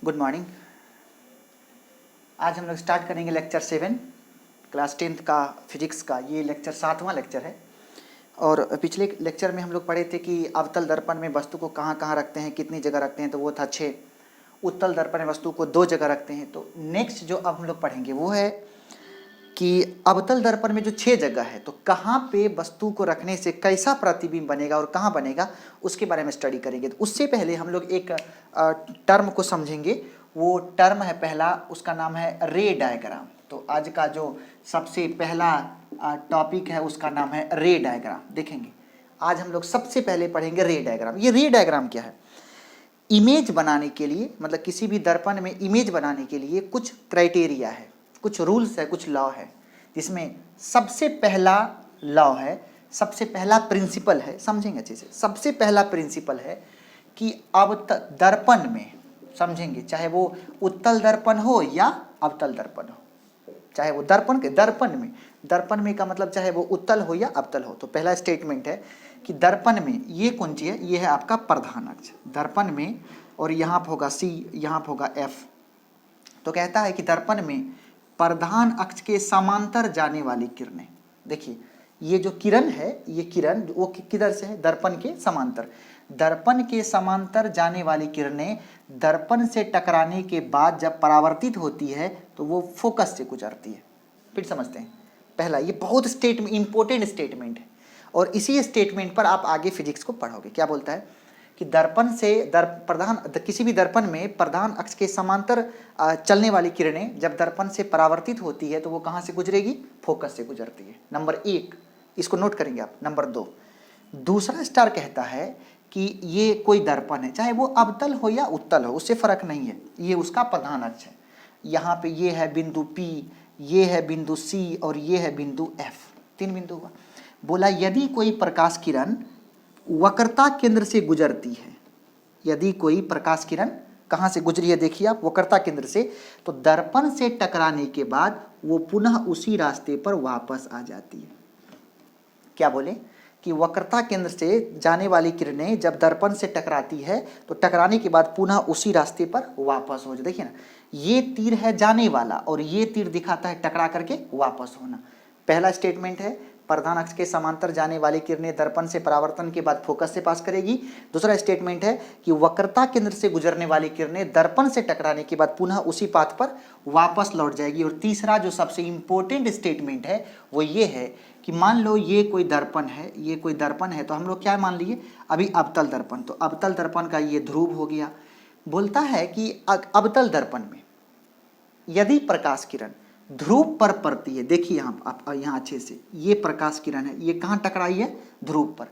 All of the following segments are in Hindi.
Good morning. आज हम लोग स्टार्ट करेंगे लेक्चर 7 क्लास 10th का फिजिक्स का। ये लेक्चर 7वां लेक्चर है। और पिछले लेक्चर में हम लोग पढ़े थे कि अवतल दर्पण में वस्तु को कहाँ कहाँ रखते हैं, कितनी जगह रखते हैं, तो वो था 6। उत्तल दर्पण में वस्तु को 2 जगह रखते हैं। तो नेक्स्ट जो अब हम लोग पढ़ेंगे वो है कि अवतल दर्पण में जो 6 जगह है तो कहाँ पे वस्तु को रखने से कैसा प्रतिबिंब बनेगा और कहाँ बनेगा उसके बारे में स्टडी करेंगे। तो उससे पहले हम लोग एक टर्म को समझेंगे। वो टर्म है पहला, उसका नाम है रे डायग्राम। तो आज का जो सबसे पहला टॉपिक है उसका नाम है रे डायग्राम। देखेंगे आज हम लोग सबसे पहले पढ़ेंगे रे डायग्राम। ये रे डायग्राम क्या है? इमेज बनाने के लिए, मतलब किसी भी दर्पण में इमेज बनाने के लिए कुछ क्राइटेरिया है, कुछ रूल्स है, कुछ लॉ है, जिसमें सबसे पहला लॉ है, सबसे पहला प्रिंसिपल है। समझेंगे अच्छे से। सबसे पहला प्रिंसिपल है कि अब दर्पण में, समझेंगे, चाहे वो उत्तल दर्पण हो या अवतल दर्पण हो, चाहे वो दर्पण में का मतलब चाहे वो उत्तल हो या अवतल हो। तो पहला स्टेटमेंट है कि दर्पण में ये कौन चीज है? ये है आपका प्रधान अक्ष दर्पण में, और यहाँ पर होगा C, यहाँ पर होगा F। तो कहता है कि दर्पण में प्रधान अक्ष के समांतर जाने वाली किरणें, देखिए ये जो किरण है, ये किरण वो किधर से है? दर्पण के समांतर। दर्पण के समांतर जाने वाली किरणें दर्पण से टकराने के बाद जब परावर्तित होती है तो वो फोकस से गुजरती है। फिर समझते हैं। पहला ये बहुत इंपॉर्टेंट स्टेटमेंट है, और इसी स्टेटमेंट पर आप आगे फिजिक्स को पढ़ोगे। क्या बोलता है कि दर्पण से किसी भी दर्पण में प्रधान अक्ष के समांतर चलने वाली किरणें जब दर्पण से परावर्तित होती है तो वो कहाँ से गुजरेगी? फोकस से गुजरती है। नंबर 1, इसको नोट करेंगे आप। नंबर 2, दूसरा स्टार कहता है कि ये कोई दर्पण है, चाहे वो अवतल हो या उत्तल हो, उससे फर्क नहीं है, ये उसका प्रधान अक्ष है। यहाँ पे ये है बिंदु P, ये है बिंदु C और ये है बिंदु F। 3 बिंदु हुआ। बोला यदि कोई प्रकाश किरण वक्रता केंद्र से गुजरती है, यदि कोई प्रकाश किरण कहाँ से गुजरी है? देखिए आप, वक्रता केंद्र से, तो दर्पण से टकराने के बाद वो पुनः उसी रास्ते पर वापस आ जाती है। क्या बोले कि वक्रता केंद्र से जाने वाली किरणें जब दर्पण से टकराती है तो टकराने के बाद पुनः उसी रास्ते पर वापस हो जाए। देखिए ना, ये तीर है जाने वाला और ये तीर दिखाता है टकरा करके वापस होना। पहला स्टेटमेंट है प्रधान अक्ष के समांतर जाने वाली किरणें दर्पण से परावर्तन के बाद फोकस से पास करेगी। दूसरा स्टेटमेंट है कि वक्रता केंद्र से गुजरने वाली किरणें दर्पण से टकराने के बाद पुनः उसी पाथ पर वापस लौट जाएगी। और तीसरा जो सबसे इंपॉर्टेंट स्टेटमेंट है वो ये है कि मान लो ये कोई दर्पण है, ये कोई दर्पण है, तो हम लोग क्या मान लिए अभी? अवतल दर्पण। तो अवतल दर्पण का ये ध्रुव हो गया। बोलता है कि अवतल दर्पण में यदि प्रकाश किरण ध्रुव पर पड़ती है, देखिए यहाँ अच्छे से, ये प्रकाश किरण है, ये कहाँ टकराई है? ध्रुव पर।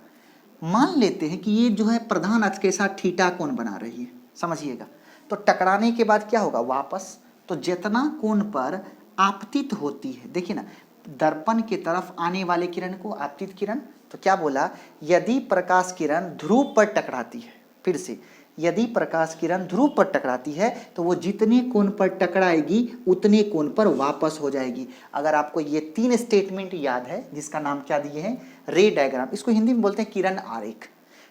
मान लेते हैं कि ये जो है प्रधान अक्ष के साथ थीटा कोण बना रही है, समझिएगा। तो टकराने के बाद क्या होगा? वापस। तो जितना कोण पर आपतित होती है, देखिए ना, दर्पण की तरफ आने वाले किरण को आपतित किरण। तो क्या बोला? यदि प्रकाश किरण ध्रुव पर टकराती है, फिर से, यदि प्रकाश किरण ध्रुव पर टकराती है तो वो जितने कोण पर टकराएगी उतने कोण पर वापस हो जाएगी। अगर आपको ये 3 स्टेटमेंट याद है, जिसका नाम क्या दिए हैं? रे डायग्राम। इसको हिंदी में बोलते हैं किरण आरेख।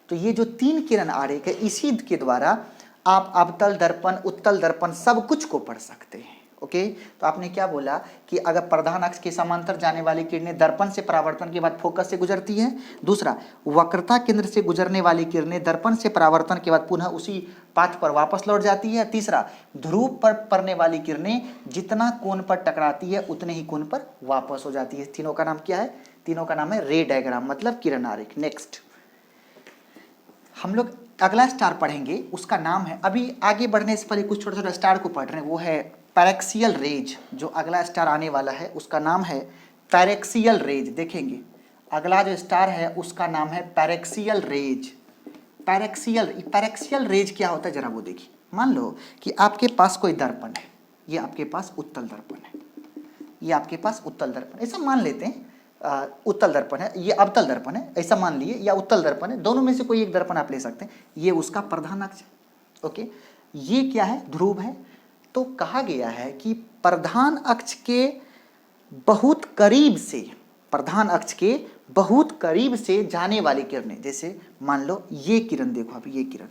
तो ये जो 3 किरण आरेख है, इसी के द्वारा आप अवतल दर्पण, उत्तल दर्पण सब कुछ को पढ़ सकते हैं। ओके, तो आपने क्या बोला कि अगर प्रधान अक्ष के समांतर जाने वाली किरणें दर्पण से परावर्तन के बाद फोकस से गुजरती है। दूसरा, वक्रता केंद्र से गुजरने वाली किरणें दर्पण से परावर्तन के बाद पुनः उसी पाथ पर वापस लौट जाती है। तीसरा, ध्रुव पर पड़ने वाली किरणें जितना कोण पर टकराती है उतने ही कोण पर वापस हो जाती है। तीनों का नाम क्या है? तीनों का नाम है रे डायग्राम, मतलब किरण आरेख। नेक्स्ट हम लोग अगला स्टार पढ़ेंगे, उसका नाम है, अभी आगे बढ़ने से पहले कुछ छोटा छोटा स्टार को पढ़ रहे हैं, वो है पैरेक्सियल रेज। जो अगला स्टार आने वाला है उसका नाम है पैरेक्सियल रेज। देखेंगे अगला जो स्टार है उसका नाम है पैरेक्सियल रेज। पैरेक्सियल रेज क्या होता है जरा वो देखिए। मान लो कि आपके पास कोई दर्पण है, ये आपके पास उत्तल दर्पण है, ये आपके पास उत्तल दर्पण, ऐसा मान लेते हैं। उत्तल दर्पण है, ये अवतल दर्पण है, ऐसा मान लिए, या उत्तल दर्पण है, दोनों में से कोई एक दर्पण आप ले सकते हैं। ये उसका प्रधान अक्ष है। ओके, ये क्या है? ध्रुव है। तो कहा गया है कि प्रधान अक्ष के बहुत करीब से, प्रधान अक्ष के बहुत करीब से जाने वाली किरणें, जैसे मान लो ये किरण, देखो आप, ये किरण,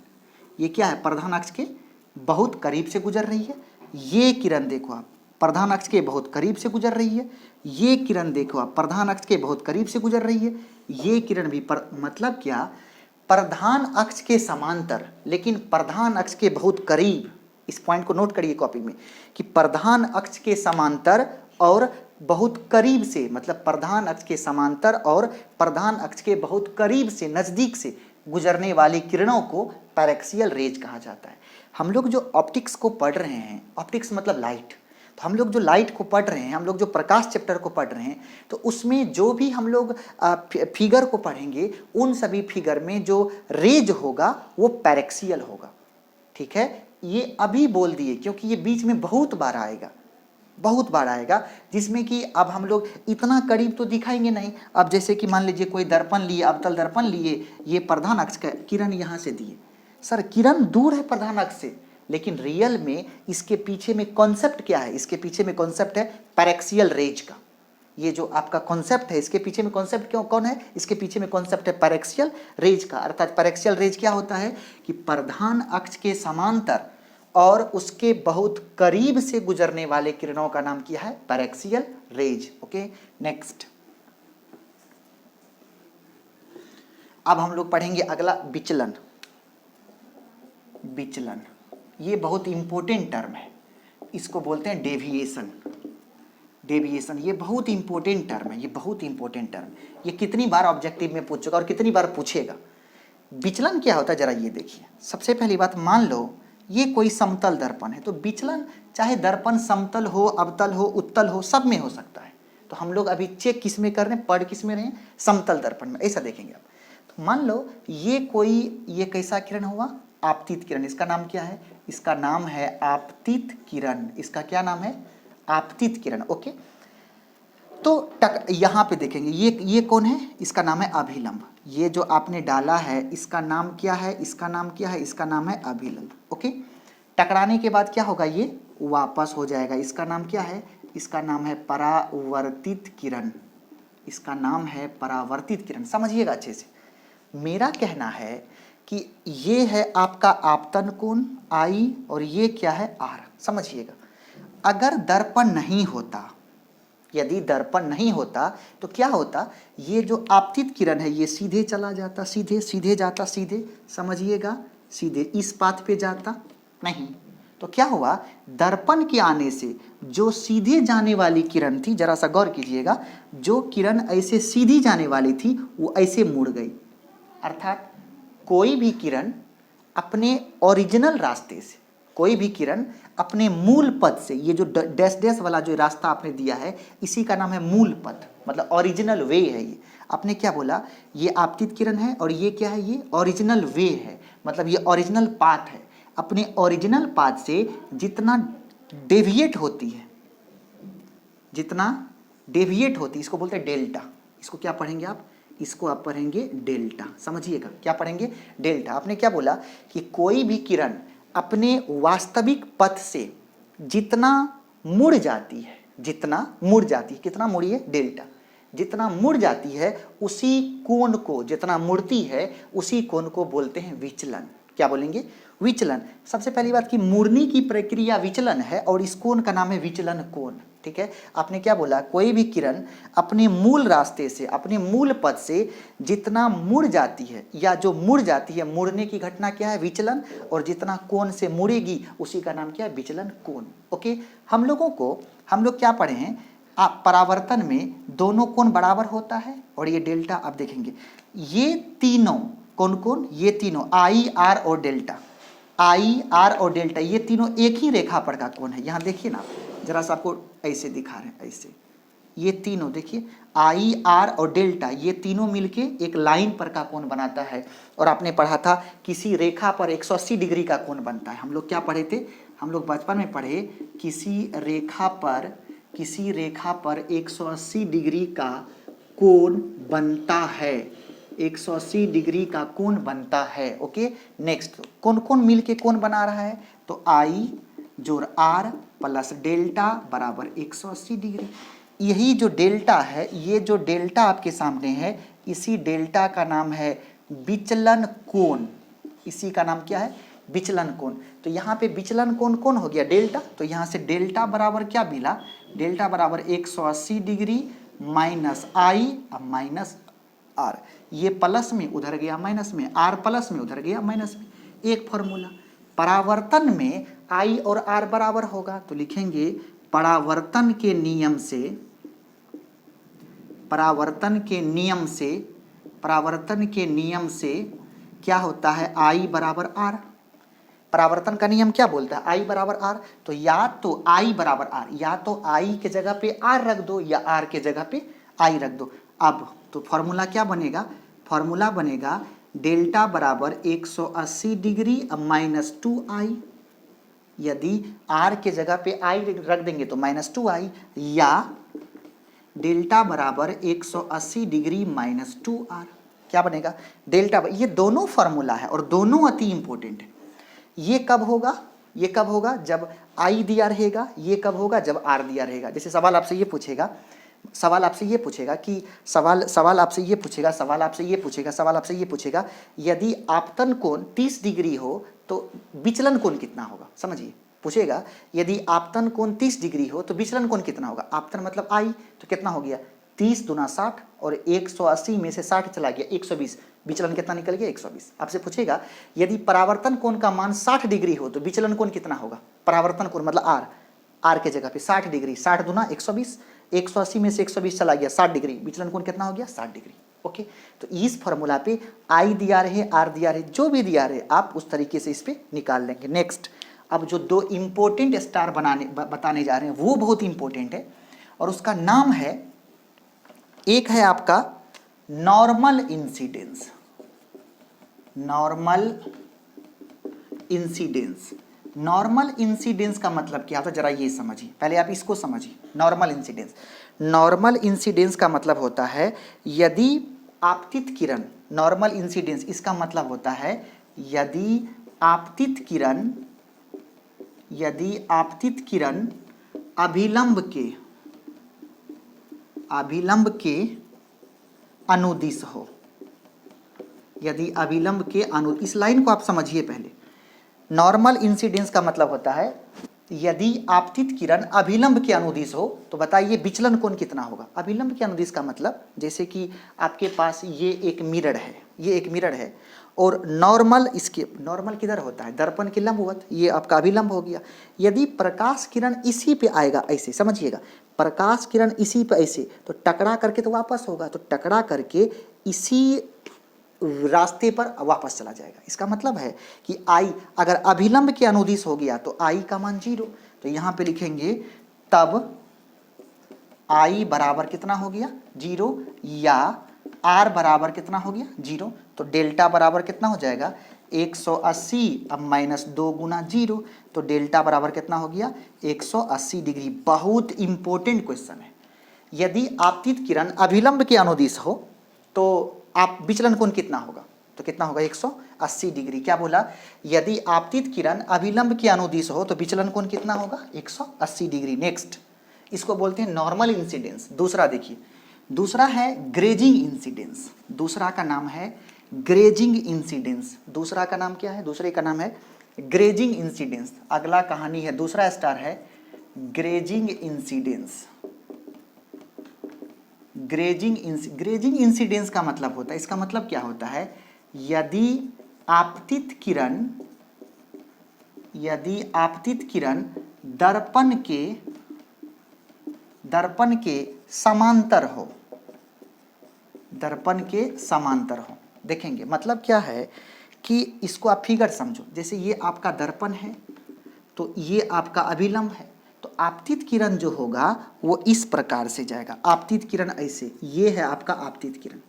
ये क्या है? प्रधान अक्ष के बहुत करीब से गुजर रही है। ये किरण देखो आप प्रधान अक्ष के बहुत करीब से गुजर रही है। ये किरण देखो आप प्रधान अक्ष के बहुत करीब से गुजर रही है। ये किरण भी मतलब क्या, प्रधान अक्ष के समांतर लेकिन प्रधान अक्ष के बहुत करीब। इस पॉइंट को नोट करिए कॉपी में कि प्रधान अक्ष के समांतर और बहुत करीब से, मतलब प्रधान अक्ष के समांतर और प्रधान अक्ष के बहुत करीब से, नज़दीक से गुजरने वाली किरणों को पैरेक्सियल रेज कहा जाता है। हम लोग जो ऑप्टिक्स को पढ़ रहे हैं, ऑप्टिक्स मतलब लाइट, तो हम लोग जो लाइट को पढ़ रहे हैं, हम लोग जो प्रकाश चैप्टर को पढ़ रहे हैं, तो उसमें जो भी हम लोग फिगर को पढ़ेंगे, उन सभी फिगर में जो रेज होगा वो पैरेक्सियल होगा। ठीक है, ये अभी बोल दिए क्योंकि ये बीच में बहुत बार आएगा, बहुत बार आएगा, जिसमें कि अब हम लोग इतना करीब तो दिखाएंगे नहीं। अब जैसे कि मान लीजिए कोई दर्पण लिए, अवतल दर्पण लिए, ये प्रधान अक्ष का किरण यहाँ से दिए, सर किरण दूर है प्रधान अक्ष से, लेकिन रियल में इसके पीछे में कॉन्सेप्ट क्या है, इसके पीछे में कॉन्सेप्ट है पैरेक्सियल रेज का। ये जो आपका कॉन्सेप्ट है, इसके पीछे में कॉन्सेप्ट क्यों कौन है, इसके पीछे में कॉन्सेप्ट है पैरेक्सियल रेज का। अर्थात पैरेक्सियल रेज क्या होता है कि प्रधान अक्ष के समांतर और उसके बहुत करीब से गुजरने वाले किरणों का नाम क्या है, पैरेक्सियल रेज। Okay, next. अब हम लोग पढ़ेंगे अगला विचलन। विचलन ये बहुत इंपॉर्टेंट टर्म है, इसको बोलते हैं डेविएशन। डेविएशन ये बहुत इंपॉर्टेंट टर्म है, ये बहुत इंपॉर्टेंट टर्म, ये कितनी बार ऑब्जेक्टिव में पूछ चुका और कितनी बार पूछेगा। विचलन क्या होता है जरा ये देखिए। सबसे पहली बात, मान लो ये कोई समतल दर्पण है, तो विचलन चाहे दर्पण समतल हो, अवतल हो, उत्तल हो, सब में हो सकता है। तो हम लोग अभी चेक किस में कर रहे हैं, पढ़ किस में रहे हैं, समतल दर्पण में, ऐसा देखेंगे आप। तो मान लो ये कैसा किरण हुआ, आपतित किरण। इसका नाम क्या है, इसका नाम है आपतित किरण। इसका क्या नाम है, आपतित किरण। ओके, तो यहाँ पे देखेंगे ये कौन है, इसका नाम है अभिलंब। ये जो आपने डाला है इसका नाम क्या है, इसका नाम क्या है, इसका नाम है अभिलंब। ओके, टकराने के बाद क्या होगा, ये वापस हो जाएगा। इसका नाम क्या है, इसका नाम है परावर्तित किरण। इसका नाम है परावर्तित किरण। समझिएगा अच्छे से, मेरा कहना है कि ये है आपका आपतन कोण I और ये क्या है R। समझिएगा, अगर दर्पण नहीं होता, यदि दर्पण नहीं होता तो क्या होता, ये जो आपतित किरण है ये सीधे चला जाता, सीधे सीधे जाता, सीधे, समझिएगा, सीधे इस पाथ पे जाता नहीं। तो क्या हुआ, दर्पण के आने से जो सीधे जाने वाली किरण थी, जरा सा गौर कीजिएगा, जो किरण ऐसे सीधी जाने वाली थी वो ऐसे मुड़ गई। अर्थात कोई भी किरण अपने ओरिजिनल रास्ते से, कोई भी किरण अपने मूल पथ से, ये जो डैश डैश वाला जो रास्ता आपने दिया है इसी का नाम है मूल पथ, मतलब ओरिजिनल वे है। ये आपने क्या बोला, ये आपतित किरण है और ये क्या है, ये ओरिजिनल वे है, मतलब ये ओरिजिनल पाथ है। अपने ओरिजिनल पाथ से जितना डेविएट होती है, जितना डेविएट होती है, इसको बोलते हैं डेल्टा। इसको क्या पढ़ेंगे आप, इसको आप पढ़ेंगे डेल्टा। समझिएगा, क्या पढ़ेंगे, डेल्टा। आपने क्या बोला कि कोई भी किरण अपने वास्तविक पथ से जितना मुड़ जाती है, जितना मुड़ जाती है, कितना मुड़ी है, डेल्टा, जितना मुड़ जाती है उसी कोण को, जितना मुड़ती है उसी कोण को बोलते हैं विचलन। क्या बोलेंगे, विचलन। सबसे पहली बात कि मुड़ने की प्रक्रिया विचलन है और इस कोण का नाम है विचलन कोण। ठीक है, आपने क्या बोला, कोई भी किरण अपने मूल रास्ते से, अपने मूल पथ से जितना मुड़ जाती है या जो मुड़ जाती है, मुड़ने की घटना क्या है, विचलन, और जितना कोण से मुड़ेगी उसी का नाम क्या है, विचलन कोण। ओके, हम लोग क्या पढ़े हैं, आप परावर्तन में दोनों कोण बराबर होता है और ये डेल्टा आप देखेंगे, ये तीनों कौन, ये तीनों I, R और डेल्टा, I, R और डेल्टा, ये तीनों एक ही रेखा पर का कोण है। यहाँ देखिए ना, जरा सा आपको ऐसे दिखा रहे हैं, ऐसे ये तीनों देखिए, I, R और डेल्टा, ये तीनों मिलके एक लाइन पर का कोण बनाता है। और आपने पढ़ा था किसी रेखा पर 180 डिग्री का कोण बनता है। हम लोग क्या पढ़े थे, हम लोग बचपन में पढ़े, किसी रेखा पर 180 डिग्री का कोण बनता है, 180 डिग्री का कोण बनता है। ओके, नेक्स्ट, कौन कौन मिलके कोण बना रहा है, तो I जोड़ R प्लस डेल्टा बराबर 180 डिग्री। यही जो डेल्टा है, ये जो डेल्टा आपके सामने है, इसी डेल्टा का नाम है विचलन कोण। इसी का नाम क्या है, विचलन कोण। तो यहाँ पे विचलन कोण कौन हो गया, डेल्टा। तो यहाँ से डेल्टा बराबर क्या मिला, डेल्टा बराबर 180 डिग्री माइनस आई अब माइनस आर। ये प्लस में उधर गया माइनस में, आर प्लस में उधर गया माइनस में। एक फॉर्मूला, परावर्तन में आई और आर बराबर होगा तो लिखेंगे परावर्तन के नियम से, परावर्तन के नियम से, परावर्तन के नियम से क्या होता है, आई बराबर आर। परावर्तन का नियम क्या बोलता है, आई बराबर आर। तो या तो आई बराबर आर, या तो आई के जगह पे आर रख दो या आर के जगह पे आई रख दो। अब तो फॉर्मूला क्या बनेगा, फॉर्मूला बनेगा डेल्टा बराबर 180 डिग्री अब माइनस 2i। यदि r के जगह पे i रख देंगे तो माइनस 2i, या डेल्टा बराबर 180 डिग्री माइनस 2r। क्या बनेगा, डेल्टा। ये दोनों फॉर्मूला है और दोनों अति इंपॉर्टेंट है। ये कब होगा, ये कब होगा जब i दिया रहेगा, ये कब होगा जब r दिया रहेगा। जैसे सवाल आपसे ये पूछेगा, सवाल आपसे ये पूछेगा कि सवाल आपसे ये पूछेगा, सवाल आपसे ये पूछेगा, सवाल आपसे ये पूछेगा, यदि आपतन कोण 30 डिग्री हो तो विचलन कोण कितना होगा। समझिए, पूछेगा यदि आपतन कोण 30 डिग्री हो तो विचलन कोण कितना होगा। आपतन मतलब आई, तो कितना हो गया 30 दूना 60 और 180 में से 60 चला गया 120, विचलन कितना निकल गया 120। आपसे पूछेगा यदि परावर्तन कोण का मान 60 डिग्री हो तो विचलन कोण कितना होगा। परावर्तन कोण मतलब आर, आर के जगह पे 60 डिग्री, 60 दूना 120, 180 में से 120 चला गया 60 डिग्री, विचलन कोण कितना हो गया 60 डिग्री। ओके, तो इस फॉर्मूला पे आई दिया रहे, आर दिया रहे, जो भी दिया रहे आप उस तरीके से इस पे निकाल लेंगे। नेक्स्ट, अब जो दो इंपॉर्टेंट स्टार बताने जा रहे हैं वो बहुत इंपॉर्टेंट है और उसका नाम है, एक है आपका normal incidence. Normal incidence, normal incidence का मतलब क्या होता है जरा ये समझिए, पहले आप इसको समझिए। नॉर्मल इंसिडेंस, नॉर्मल इंसिडेंस का मतलब होता है यदि आपतित किरण, नॉर्मल इंसिडेंस इसका मतलब होता है यदि आपतित किरण, यदि आपतित किरण अभिलंब के अनुदिश हो, यदि अभिलंब के अनु, इस लाइन को आप समझिए पहले। नॉर्मल इंसिडेंस का मतलब होता है यदि आपतित किरण अभिलंब के अनुदिश हो तो बताइए विचलन कोण कितना होगा। अभिलंब के अनुदिश का मतलब जैसे कि आपके पास ये एक मिरर है, ये एक मिरर है और नॉर्मल, इसके नॉर्मल किधर होता है, दर्पण के लंबवत, ये आपका अभिलंब हो गया। यदि प्रकाश किरण इसी पे आएगा, ऐसे समझिएगा, प्रकाश किरण इसी पे ऐसे, तो टकरा करके तो वापस होगा, तो टकरा करके इसी रास्ते पर वापस चला जाएगा। इसका मतलब है कि आई अगर अभिलंब के अनुदिश हो गया तो आई का मान 0। तो यहाँ पे लिखेंगे तब आई बराबर कितना हो गया 0, या आर बराबर कितना हो गया 0। तो डेल्टा बराबर कितना हो जाएगा 180 अब माइनस 2 गुना 0, तो डेल्टा बराबर कितना हो गया 180 डिग्री। बहुत इंपॉर्टेंट क्वेश्चन है। यदि आपतित किरण अभिलंब के अनुदिश हो तो आप विचलन कोण कितना होगा, तो कितना होगा 180 डिग्री। क्या बोला, यदि आपतित किरण अभिलंब के अनुदिश हो तो विचलन कोण कितना होगा 180 डिग्री। नेक्स्ट, इसको बोलते हैं नॉर्मल इंसिडेंस। दूसरा देखिए, दूसरा है ग्रेजिंग इंसिडेंस। दूसरा का नाम है ग्रेजिंग इंसिडेंस। दूसरा का नाम क्या है, दूसरे का नाम है ग्रेजिंग इंसिडेंस। अगला कहानी है, दूसरा स्टार है ग्रेजिंग इंसिडेंस। ग्रेजिंग इंसिडेंस का मतलब होता है, इसका मतलब क्या होता है, यदि आपतित किरण दर्पण के समांतर हो, दर्पण के समांतर हो। देखेंगे मतलब क्या है कि इसको आप फिगर समझो। जैसे ये आपका दर्पण है तो ये आपका अभिलंब है, तो आपतित किरण जो होगा वो इस प्रकार से जाएगा। आपतित किरण ऐसे, ये है आपका आपतित किरण।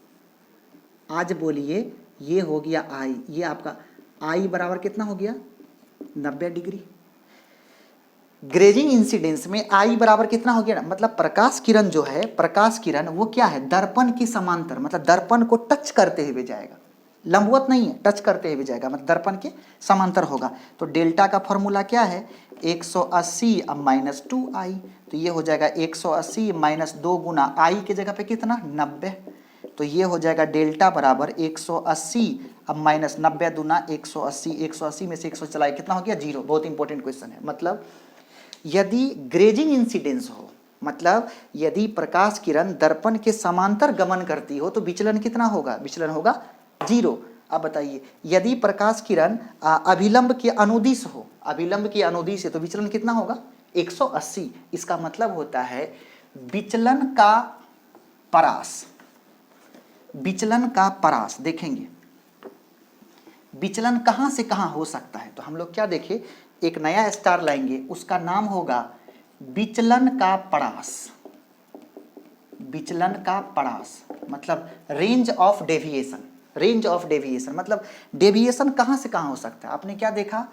आज बोलिए ये हो गया आई, ये आपका आई बराबर कितना हो गया 90 डिग्री। ग्रेजिंग इंसिडेंस में आई बराबर कितना हो गया, मतलब प्रकाश किरण जो है, प्रकाश किरण वो क्या है दर्पण के समांतर, मतलब दर्पण को टच करते हुए जाएगा, लंबवत नहीं है, टच करते हुए जाएगा, मतलब दर्पण के समांतर होगा। तो डेल्टा का फॉर्मूला क्या है 180 अब माइनस 2i, तो ये हो जाएगा 180 माइनस 2 गुना आई के जगह पे कितना 90, तो ये हो जाएगा डेल्टा बराबर 180 अब माइनस 90 दूना 180, 180 में से 100 चलाए कितना हो गया 0। बहुत इंपॉर्टेंट क्वेश्चन है। मतलब यदि ग्रेजिंग इंसिडेंस हो, मतलब यदि प्रकाश किरण दर्पण के समांतर गमन करती हो तो विचलन कितना होगा, विचलन होगा 0। अब बताइए यदि प्रकाश किरण अभिलंब के अनुदिश हो, अभिलंब के अनुदिश है तो विचलन कितना होगा 180। इसका मतलब होता है विचलन का परास, विचलन का परास देखेंगे विचलन कहां से कहां हो सकता है। तो हम लोग क्या देखें, एक नया स्टार लाएंगे, उसका नाम होगा विचलन का परास। विचलन का परास मतलब range of deviation, range of deviation मतलब डेविएशन कहां से कहां हो सकता है। आपने क्या देखा,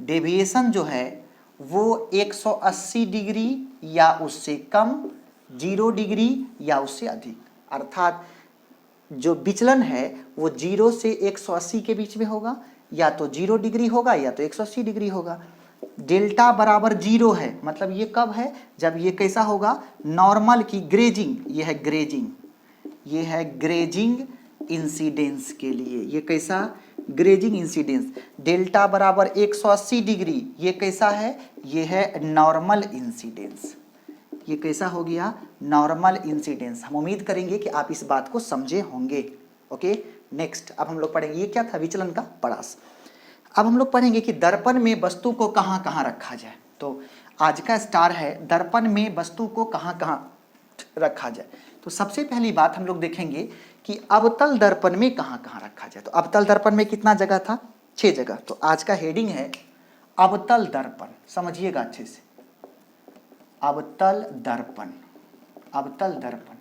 डेविएशन जो है वो 180 डिग्री या उससे कम, 0 डिग्री या उससे अधिक, अर्थात जो विचलन है वो 0 से 180 के बीच में होगा, या तो 0 डिग्री होगा या तो 180 डिग्री होगा। डेल्टा बराबर 0 है, मतलब ये कब है, जब ये कैसा होगा, नॉर्मल की ग्रेजिंग, ये है ग्रेजिंग, ये है ग्रेजिंग इंसिडेंस के लिए, ये कैसा ग्रेजिंग इंसिडेंस। डेल्टा बराबर 180 डिग्री, ये कैसा है, ये है नॉर्मल इंसिडेंस। ये कैसा हो गया, नॉर्मल इंसिडेंस। हम उम्मीद करेंगे कि आप इस बात को समझे होंगे। ओके नेक्स्ट, अब हम लोग पढ़ेंगे, ये क्या था, विचलन का परास। अब हम लोग पढ़ेंगे कि दर्पण में वस्तु को कहाँ कहाँ रखा जाए। तो आज का स्टार है दर्पण में वस्तु को कहाँ कहाँ रखा जाए। तो सबसे पहली बात हम लोग देखेंगे कि अवतल दर्पण में कहाँ कहाँ रखा जाए। तो अवतल दर्पण में कितना जगह था, 6 जगह। तो आज का हेडिंग है अवतल दर्पण, समझिएगा अच्छे से, अवतल दर्पण, अवतल दर्पण।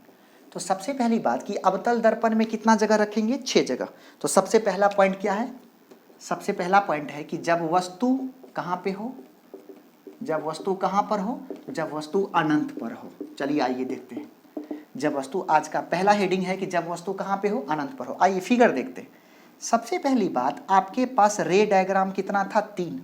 तो सबसे पहली बात कि अवतल दर्पण में कितना जगह रखेंगे, 6 जगह। तो सबसे पहला पॉइंट क्या है, सबसे पहला पॉइंट है कि जब वस्तु कहाँ पे हो, जब वस्तु कहाँ पर हो, जब वस्तु अनंत पर हो। चलिए आइए देखते हैं, जब वस्तु, आज का पहला हेडिंग है कि जब वस्तु कहाँ पे हो, अनंत पर हो। आइए फिगर देखते हैं। सबसे पहली बात, आपके पास रे डायग्राम कितना था, 3।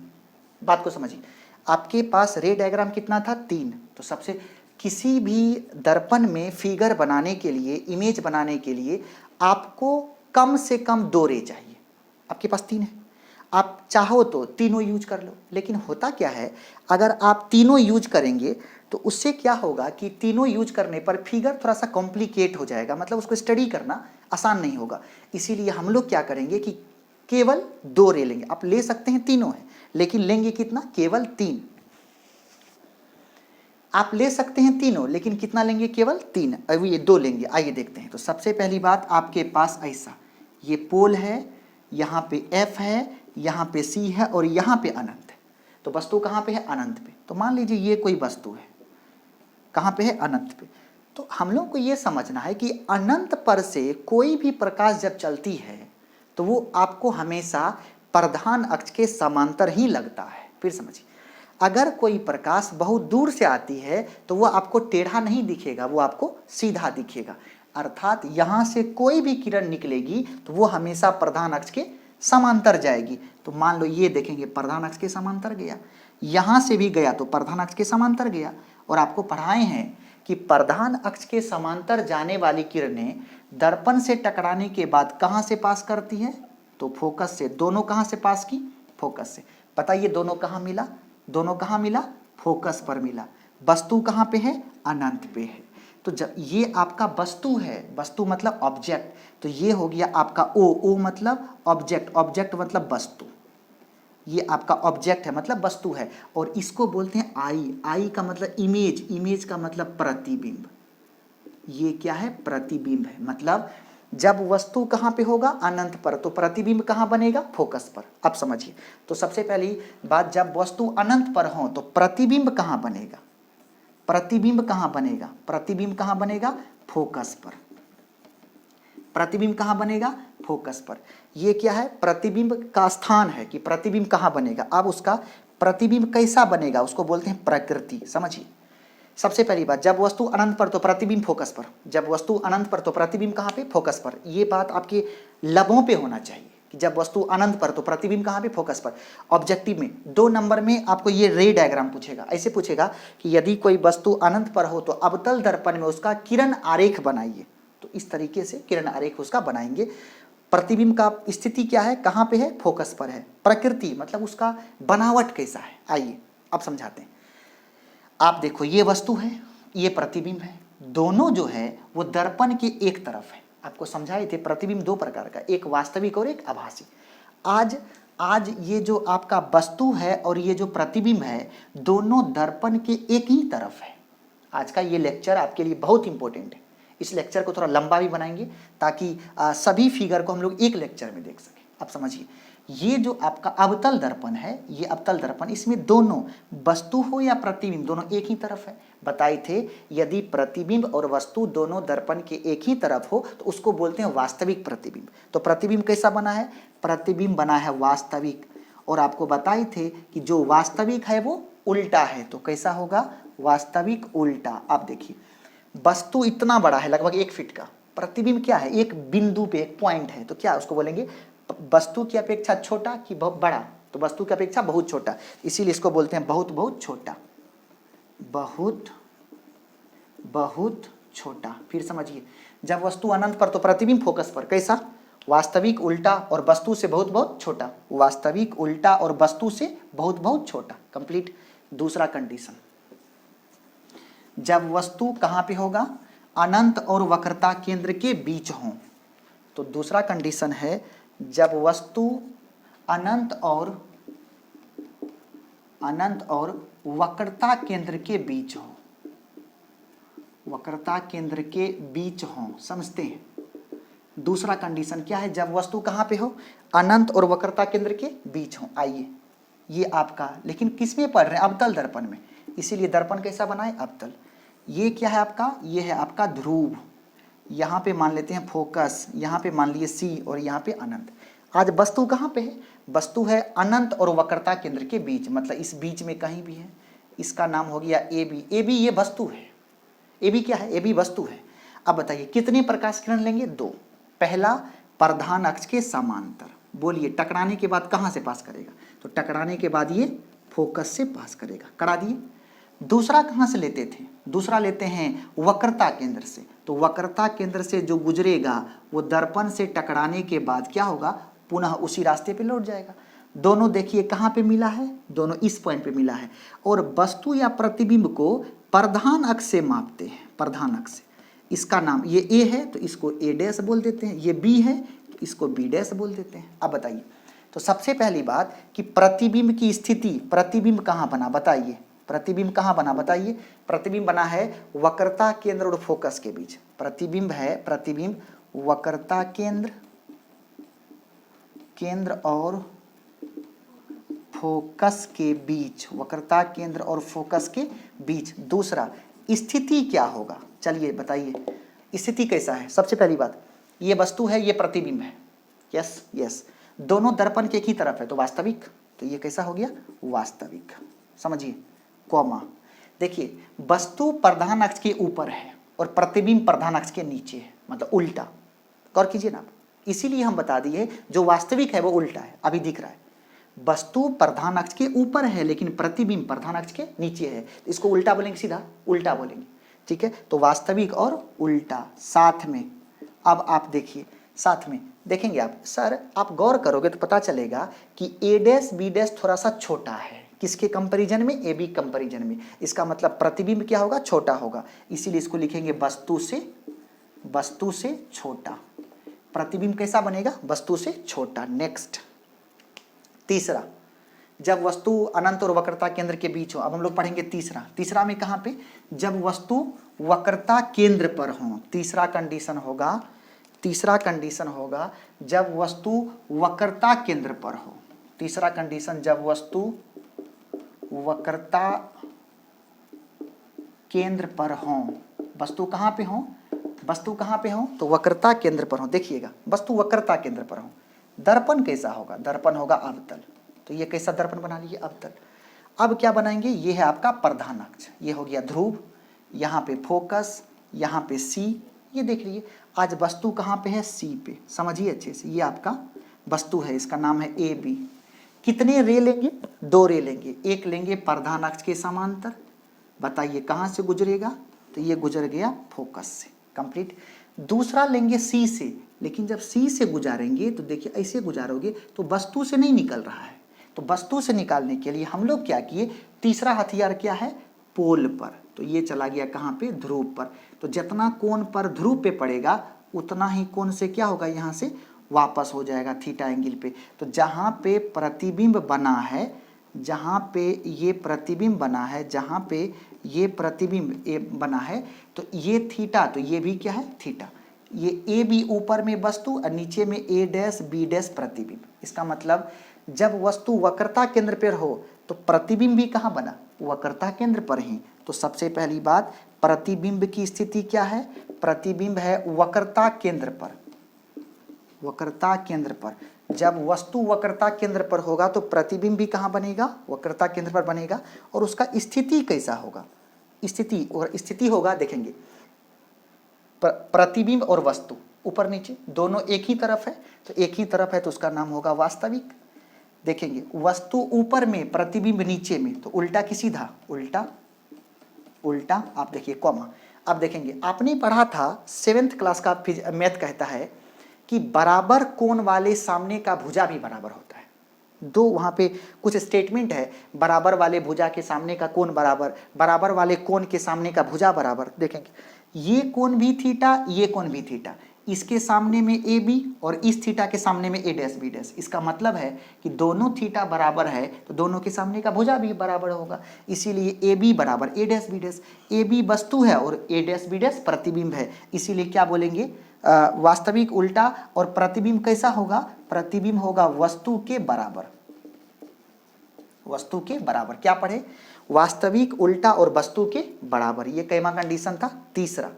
बात को समझिए, आपके पास रे डायग्राम कितना था, 3। तो सबसे, किसी भी दर्पण में फिगर बनाने के लिए, इमेज बनाने के लिए आपको कम से कम 2 रे चाहिए। आपके पास 3 है, आप चाहो तो तीनों यूज कर लो। लेकिन होता क्या है, अगर आप तीनों यूज करेंगे तो उससे क्या होगा कि तीनों यूज करने पर फिगर थोड़ा सा कॉम्प्लिकेट हो जाएगा, मतलब उसको स्टडी करना आसान नहीं होगा। इसीलिए हम लोग क्या करेंगे कि केवल 2 रे लेंगे। आप ले सकते हैं तीनों है, लेकिन लेंगे कितना, केवल 3। आप ले सकते हैं तीनों, लेकिन कितना लेंगे, केवल 3। अब ये 2 लेंगे। आइए देखते हैं। तो सबसे पहली बात, आपके पास ऐसा ये पोल है, यहाँ पे F है, यहाँ पे C है और यहाँ पे अनंत है। तो वस्तु कहाँ पे है, अनंत पे। तो मान लीजिए ये कोई वस्तु है, कहाँ पे है, अनंत पे। तो हम लोग को ये समझना है कि अनंत पर से कोई भी प्रकाश जब चलती है तो वो आपको हमेशा प्रधान अक्ष के समांतर ही लगता है। फिर समझिए, अगर कोई प्रकाश बहुत दूर से आती है तो वो आपको टेढ़ा नहीं दिखेगा, वो आपको सीधा दिखेगा। अर्थात यहाँ से कोई भी किरण निकलेगी तो वो हमेशा प्रधान अक्ष के समांतर जाएगी। तो मान लो ये देखेंगे, प्रधान अक्ष के समांतर गया, यहाँ से भी गया तो प्रधान अक्ष के समांतर गया। और आपको पढ़ाए हैं कि प्रधान अक्ष के समांतर जाने वाली किरणें दर्पण से टकराने के बाद कहाँ से पास करती है, तो फोकस से। दोनों कहाँ से पास की, फोकस से। बताइए दोनों कहाँ मिला, दोनों कहाँ मिला, फोकस पर मिला। वस्तु कहाँ पे है, अनंत पे है। तो जब ये आपका वस्तु है, वस्तु मतलब ऑब्जेक्ट, तो ये हो गया आपका ओ मतलब ऑब्जेक्ट, ऑब्जेक्ट मतलब वस्तु। ये आपका ऑब्जेक्ट है, मतलब वस्तु है। और इसको बोलते हैं आई का मतलब इमेज, इमेज का मतलब प्रतिबिंब। ये क्या है, प्रतिबिंब है। मतलब जब वस्तु कहाँ पे होगा, अनंत पर, तो प्रतिबिंब कहाँ बनेगा, फोकस पर। अब समझिए, तो सबसे पहली बात, जब वस्तु अनंत पर हो तो प्रतिबिंब कहाँ बनेगा, प्रतिबिंब कहाँ बनेगा, प्रतिबिंब कहाँ बनेगा, फोकस पर। प्रतिबिंब कहाँ बनेगा, फोकस पर। ये क्या है, प्रतिबिंब का स्थान है कि प्रतिबिंब कहाँ बनेगा। अब उसका प्रतिबिंब कैसा बनेगा, उसको बोलते हैं प्रकृति। समझिए, सबसे पहली बात, जब वस्तु अनंत पर तो प्रतिबिंब फोकस पर, जब वस्तु अनंत पर तो प्रतिबिंब कहाँ पे, फोकस पर। ये बात आपके लबों पे होना चाहिए कि जब वस्तु अनंत पर तो प्रतिबिंब कहाँ पे, फोकस पर। ऑब्जेक्टिव में 2 नंबर में आपको ये रे डायग्राम पूछेगा। ऐसे पूछेगा कि यदि कोई वस्तु अनंत पर हो तो अवतल दर्पण में उसका किरण आरेख बनाइए। तो इस तरीके से किरण आरेख उसका बनाएंगे। प्रतिबिंब का स्थिति क्या है, कहाँ पे है, फोकस पर है। प्रकृति मतलब उसका बनावट कैसा है, आइए अब समझाते हैं। आप देखो ये वस्तु है, ये प्रतिबिंब है, दोनों जो है वो दर्पण के एक तरफ है। आपको समझाए थे प्रतिबिंब दो प्रकार का, एक वास्तविक और एक आभासी। आज ये जो आपका वस्तु है और ये जो प्रतिबिंब है, दोनों दर्पण के एक ही तरफ है। आज का ये लेक्चर आपके लिए बहुत इंपॉर्टेंट है। इस लेक्चर को थोड़ा लंबा भी बनाएंगे ताकि सभी फिगर को हम लोग एक लेक्चर में देख सकें। अब समझिए, ये जो आपका अवतल दर्पण है, ये अवतल दर्पण, इसमें दोनों वस्तु हो या प्रतिबिंब दोनों एक ही तरफ है। बताए थे यदि प्रतिबिंब और वस्तु दोनों दर्पण के एक ही तरफ हो तो उसको बोलते हैं वास्तविक प्रतिबिंब। तो प्रतिबिंब कैसा बना है, प्रतिबिंब बना है वास्तविक। और आपको बताए थे कि जो वास्तविक है वो उल्टा है, तो कैसा होगा, वास्तविक उल्टा। आप देखिए वस्तु इतना बड़ा है, लगभग 1 फीट का, प्रतिबिंब क्या है, एक बिंदु पे एक पॉइंट है, तो क्या उसको बोलेंगे वस्तु की अपेक्षा छोटा कि बहुत बड़ा, तो वस्तु की अपेक्षा बहुत छोटा, इसीलिए इसको बोलते हैं बहुत बहुत छोटा, बहुत बहुत छोटा। फिर समझिए, जब वस्तु अनंत पर तो प्रतिबिंब फोकस पर, कैसा, वास्तविक उल्टा और वस्तु से बहुत बहुत छोटा, वास्तविक उल्टा और वस्तु से बहुत बहुत छोटा। कंप्लीट। दूसरा कंडीशन, जब वस्तु कहां पे होगा, अनंत और वक्रता केंद्र के बीच हो। तो दूसरा कंडीशन है जब वस्तु अनंत और वक्रता केंद्र के बीच हो, वक्रता केंद्र के बीच हो। समझते हैं, दूसरा कंडीशन क्या है, जब वस्तु कहां पे हो, अनंत और वक्रता केंद्र के बीच हो। आइए ये आपका, लेकिन किस में पढ़ रहे हैं, अवतल दर्पण में, इसीलिए दर्पण कैसा बनाए, अवतल। ये क्या है आपका, ये है आपका ध्रुव, यहाँ पे मान लेते हैं फोकस, यहाँ पे मान लिए सी और यहाँ पे अनंत। आज वस्तु कहाँ पे है, वस्तु है अनंत और वक्रता केंद्र के बीच, मतलब इस बीच में कहीं भी है, इसका नाम हो गया ए बी। ए बी ये वस्तु है, ए बी क्या है, ए बी वस्तु है। अब बताइए कितने प्रकाश किरण लेंगे, 2। पहला प्रधान अक्ष के समांतर, बोलिए टकराने के बाद कहाँ से पास करेगा, तो टकराने के बाद ये फोकस से पास करेगा, करा दिए। दूसरा कहाँ से लेते थे, दूसरा लेते हैं वक्रता केंद्र से, तो वक्रता केंद्र से जो गुजरेगा वो दर्पण से टकराने के बाद क्या होगा, पुनः उसी रास्ते पे लौट जाएगा। दोनों देखिए कहाँ पे मिला है, दोनों इस पॉइंट पे मिला है। और वस्तु या प्रतिबिंब को प्रधान अक्ष से मापते हैं, प्रधान अक्ष से। इसका नाम, ये ए है तो इसको ए डैश बोल देते हैं, ये बी है तो इसको बी डैश बोल देते हैं। अब बताइए, तो सबसे पहली बात कि प्रतिबिंब की स्थिति, प्रतिबिंब कहाँ बना बताइए, प्रतिबिंब कहाँ बना बताइए, प्रतिबिंब बना है वक्रता केंद्र और फोकस के बीच। प्रतिबिंब है, प्रतिबिंब वक्रता केंद्र और फोकस के बीच, वक्रता केंद्र और फोकस के बीच। दूसरा स्थिति क्या होगा, चलिए बताइए स्थिति कैसा है। सबसे पहली बात, ये वस्तु है, ये प्रतिबिंब है, यस यस, दोनों दर्पण के एक ही तरफ है तो वास्तविक, तो ये कैसा हो गया, वास्तविक। समझिए, कॉमा, देखिए वस्तु प्रधान अक्ष के ऊपर है और प्रतिबिंब प्रधान अक्ष के नीचे है, मतलब उल्टा। गौर कीजिए ना, इसीलिए हम बता दिए जो वास्तविक है वो उल्टा है, अभी दिख रहा है। वस्तु प्रधान अक्ष के ऊपर है लेकिन प्रतिबिंब प्रधान अक्ष के नीचे है, तो इसको उल्टा बोलेंगे, सीधा उल्टा बोलेंगे, ठीक है। तो वास्तविक और उल्टा साथ में। अब आप देखिए, साथ में देखेंगे आप, सर आप गौर करोगे तो पता चलेगा कि ए डैश बी डैश थोड़ा सा छोटा है, किसके कंपैरिजन में, ए बी कंपैरिजन में। इसका मतलब प्रतिबिंब क्या होगा, छोटा होगा, इसीलिए इसको लिखेंगे वस्तु से छोटा। प्रतिबिंब कैसा बनेगा, वस्तु से छोटा। नेक्स्ट, तीसरा, जब वस्तु अनंत और वक्रता केंद्र के बीच हो। अब हम लोग पढ़ेंगे तीसरा में कहाँ पे, जब वस्तु वक्रता केंद्र पर हो। तीसरा कंडीशन होगा जब वस्तु वक्रता केंद्र पर हो। तीसरा कंडीशन, जब वस्तु वक्रता केंद्र पर हो। वस्तु कहाँ पे हो, वस्तु कहाँ पे हो, तो वक्रता केंद्र पर हो। देखिएगा, वस्तु वक्रता केंद्र पर हो। दर्पण कैसा होगा, दर्पण होगा अवतल, तो ये कैसा दर्पण बना लीजिए, अवतल। अब क्या बनाएंगे, ये है आपका प्रधान अक्ष, ये हो गया ध्रुव, यहाँ पे फोकस, यहाँ पे सी। ये देख लीजिए, आज वस्तु कहाँ पे है, सी पे। समझिए अच्छे से, ये आपका वस्तु है, इसका नाम है ए बी। कितने रे लेंगे, 2 रे लेंगे। एक लेंगे प्रधान अक्ष के समांतर, बताइए कहाँ से गुजरेगा, तो ये गुजर गया फोकस से, कंप्लीट। दूसरा लेंगे सी से, लेकिन जब सी से गुजारेंगे तो देखिए ऐसे गुजारोगे तो वस्तु से नहीं निकल रहा है। तो वस्तु से निकालने के लिए हम लोग क्या किए, तीसरा हथियार क्या है, पोल पर। तो ये चला गया कहाँ पे, ध्रुव पर। तो जितना कोण पर ध्रुव पे पड़ेगा उतना ही कोण से क्या होगा, यहाँ से वापस हो जाएगा थीटा एंगल पे। तो जहाँ पे प्रतिबिंब बना है, जहाँ पे ये प्रतिबिंब बना है, जहाँ पे ये प्रतिबिंब ए बना है, तो ये थीटा, तो ये भी क्या है, थीटा। ये ए बी ऊपर में वस्तु और नीचे में ए डैश बी डैश प्रतिबिंब। इसका मतलब जब वस्तु वक्रता केंद्र पर हो तो प्रतिबिंब भी कहाँ बना, वक्रता केंद्र पर ही। तो सबसे पहली बात, प्रतिबिंब की स्थिति क्या है, प्रतिबिंब है वक्रता केंद्र पर। वक्रता केंद्र पर जब वस्तु वक्रता केंद्र पर होगा तो प्रतिबिंब भी कहाँ बनेगा, वक्रता केंद्र पर बनेगा। और उसका स्थिति कैसा होगा, स्थिति, और स्थिति होगा देखेंगे, प्रतिबिंब और वस्तु ऊपर नीचे दोनों एक ही तरफ है, तो एक ही तरफ है तो उसका नाम होगा वास्तविक। देखेंगे वस्तु ऊपर में, प्रतिबिंब नीचे में, तो उल्टा की सीधा, उल्टा उल्टा। आप देखिए कॉमा। अब देखेंगे आपने पढ़ा था 7th क्लास का मैथ कहता है कि बराबर कोण वाले सामने का भुजा भी बराबर होता है। दो वहाँ पे कुछ स्टेटमेंट है, बराबर वाले भुजा के सामने का कोण बराबर, बराबर वाले कोण के सामने का भुजा बराबर। देखेंगे ये कोण भी थीटा, ये कोण भी थीटा, इसके सामने में ए बी और इस थीटा के सामने में ए डैश बी डैश। इसका मतलब है कि दोनों थीटा बराबर है तो दोनों के सामने का भुजा भी बराबर होगा। इसीलिए ए बी बराबर A dash B dash. A B वस्तु है और ए डैश बी डैश प्रतिबिंब है, इसीलिए क्या बोलेंगे, वास्तविक उल्टा। और प्रतिबिंब कैसा होगा, प्रतिबिंब होगा वस्तु के बराबर। वस्तु के बराबर क्या पढ़े, वास्तविक उल्टा और वस्तु के बराबर। ये कैमा कंडीशन था, तीसरा।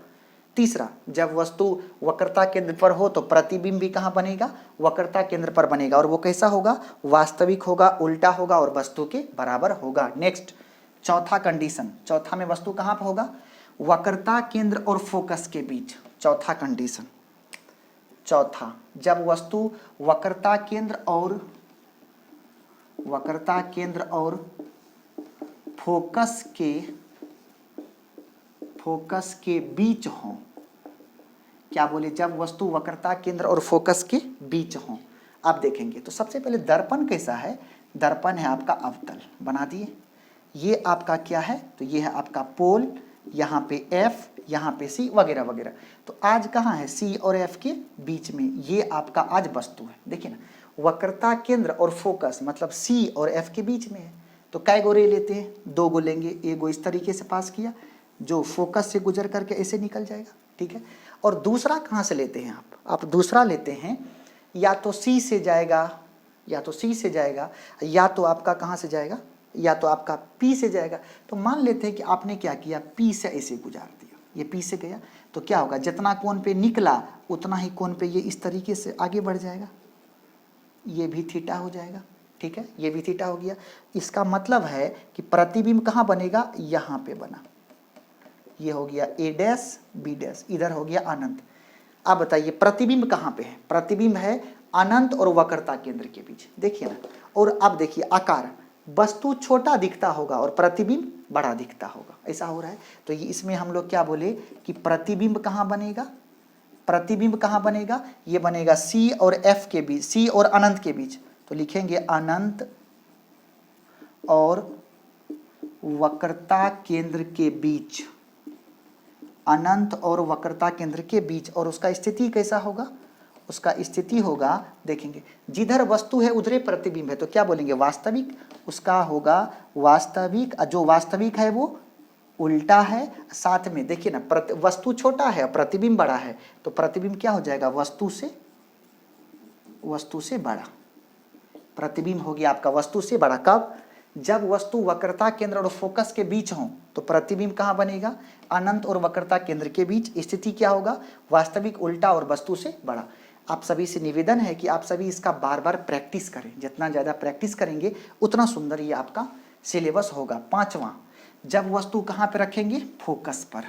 तीसरा, जब वस्तु वक्रता केंद्र पर हो तो प्रतिबिंब भी कहाँ बनेगा, वक्रता केंद्र पर बनेगा। और वो कैसा होगा, वास्तविक होगा, उल्टा होगा और वस्तु के बराबर होगा। नेक्स्ट चौथा कंडीशन, चौथा में वस्तु कहाँ पर होगा, वक्रता केंद्र और फोकस के बीच। चौथा कंडीशन, चौथा, जब वस्तु वक्रता केंद्र और फोकस के बीच हो। क्या बोले, जब वस्तु वक्रता केंद्र और फोकस के बीच हो। अब देखेंगे तो सबसे पहले दर्पण कैसा है, दर्पण है आपका अवतल, बना दिए। ये आपका क्या है, तो ये है आपका पोल, यहाँ पे F, यहाँ पे C वगैरह वगैरह। तो आज कहाँ है, C और F के बीच में, ये आपका आज वस्तु है। देखिए ना, वक्रता केंद्र और फोकस मतलब C और F के बीच में है। तो कै गो रे लेते हैं, 2 गो लेंगे। एक गो इस तरीके से पास किया जो फोकस से गुजर करके ऐसे निकल जाएगा, ठीक है। और दूसरा कहाँ से लेते हैं आप दूसरा लेते हैं, या तो C से जाएगा, या तो C से जाएगा, या तो आपका कहाँ से जाएगा, या तो आपका P से जाएगा। तो मान लेते हैं कि आपने क्या किया, P से ऐसे गुजार दिया, ये P से गया, तो क्या होगा, जितना कोण पे निकला उतना ही कोण पे ये इस तरीके से आगे बढ़ जाएगा, ये भी थीटा हो जाएगा, ठीक है, ये भी थीटा हो गया। इसका मतलब है कि प्रतिबिंब कहाँ बनेगा, यहाँ पे बना, ये हो गया ए डैश बी डैश, इधर हो गया अनंत। अब बताइए प्रतिबिंब कहाँ पे है, प्रतिबिंब है अनंत और वक्रता केंद्र के बीच, देखिए ना। और अब देखिए आकार, वस्तु छोटा दिखता होगा और प्रतिबिंब बड़ा दिखता होगा, ऐसा हो रहा है। तो ये इसमें हम लोग क्या बोले कि प्रतिबिंब कहाँ बनेगा, प्रतिबिंब कहाँ बनेगा, ये बनेगा C और F के बीच, C और अनंत के बीच। तो लिखेंगे अनंत और वक्रता केंद्र के बीच, अनंत और वक्रता केंद्र के बीच। और उसका स्थिति कैसा होगा, उसका स्थिति होगा, देखेंगे जिधर वस्तु है उधरे प्रतिबिंब है, तो क्या बोलेंगे, वास्तविक। उसका होगा वास्तविक, जो वास्तविक है वो उल्टा है। साथ में देखिए ना, वस्तु छोटा है प्रतिबिंब बड़ा है, तो प्रतिबिंब क्या हो जाएगा, वस्तु से बड़ा। प्रतिबिंब हो गया आपका वस्तु से बड़ा। कब, जब वस्तु वक्रता केंद्र और फोकस के बीच हो तो प्रतिबिंब कहाँ बनेगा, अनंत और वक्रता केंद्र के बीच। स्थिति क्या होगा, वास्तविक, उल्टा और वस्तु से बड़ा। आप सभी से निवेदन है कि आप सभी इसका बार बार प्रैक्टिस करें, जितना ज़्यादा प्रैक्टिस करेंगे उतना सुंदर ये आपका सिलेबस होगा। पांचवा, जब वस्तु कहाँ पे रखेंगे, फोकस पर।